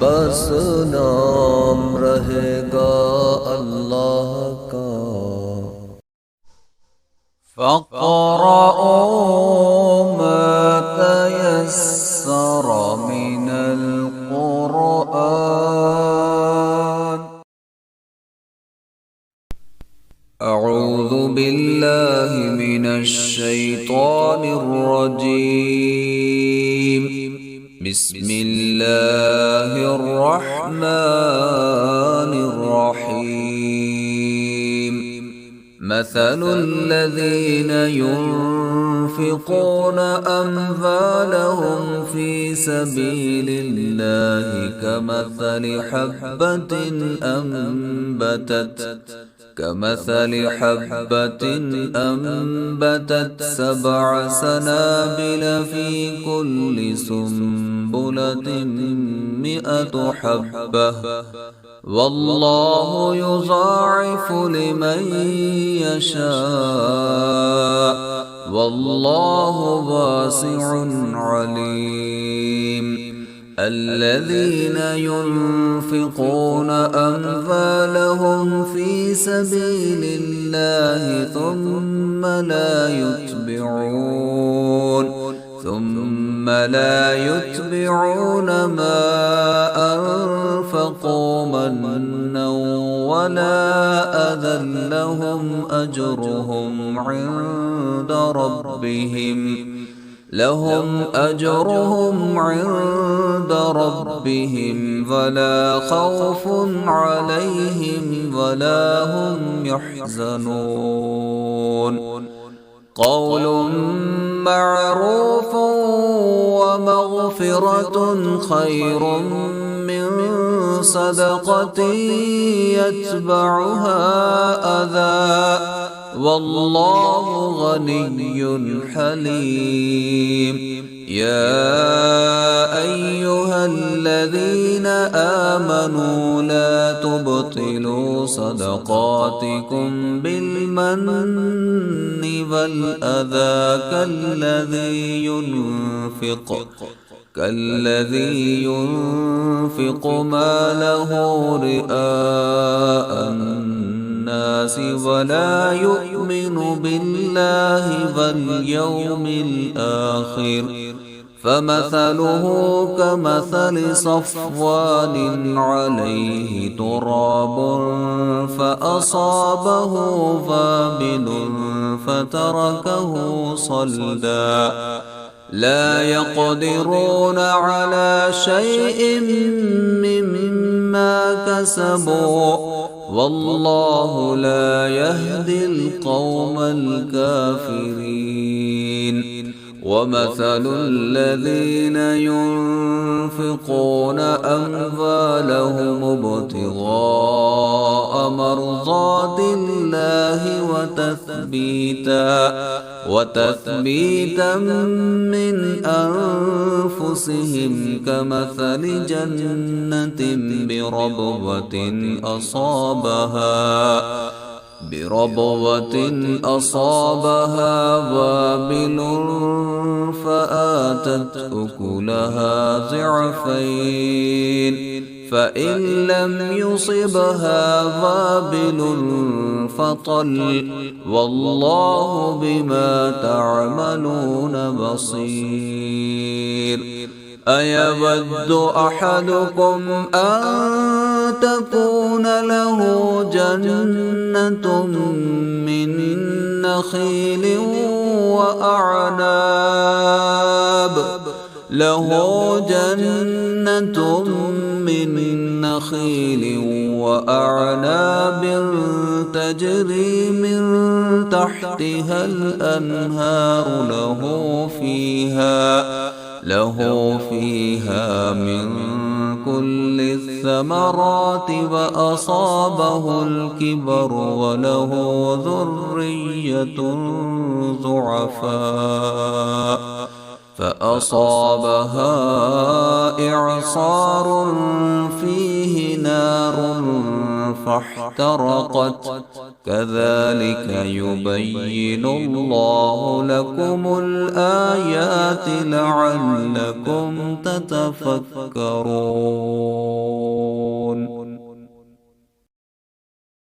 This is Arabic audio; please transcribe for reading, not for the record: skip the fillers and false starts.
बस नाम रहेगा अल्लाह का। फ़क़रऊँ मा तयस्सर मिनल क़ुरआन। अऊज़ु बिल्लाहि मिनश शैतानिर रजीम। बिस्मिल्लाहिर रहमानिर रहीम। मसलुल्लज़ीन युनफ़िक़ून अम्वालहुम फ़ी सबीलिल्लाहि كمثل حبة أنبتت 7 سنابل في كل سنبلة 100 حبة والله يضاعف لمن يشاء والله واسع عليم. الذين ينفقون أموالهم في سبيل الله ثم لا يتبعون ما أنفقوا منا ولا أذى لهم أجرهم عند ربهم ولا خوف عليهم ولا هم يحزنون. قول معروف ومغفرة خير من صدقة يتبعها أذى والله غني حليم. يا أيها الذين آمنوا لا تبطلوا صدقاتكم بالمن والأذى كالذي ينفق ماله رئاء الناس ولا يؤمن بالله واليوم الآخر فمثله كمثل صفوان عليه تراب فأصابه وابل فتركه صلدا. لا يقدرون على شيء مما كسبوا والله لا يهدي القوم الكافرين. ومثل الذين ينفقون أموالهم ابتغاء مرضات الله وتثبيتا من أنفسهم كمثل جنة بربوة أصابها وابل فآتت أكلها ضعفين فإن لم يصبها وابل فطل والله بما تعملون بصير. أيود أحدكم أن تكون له جنة من نخيل وأعناب تجري من تحتها الأنهار له فيها من كل الثمرات وأصابه الكبر وله ذرية ضعفاء فأصابها إعصار فيه نار فاحترقت كذلك يبين الله لكم الآيات لعلكم تتفكرون.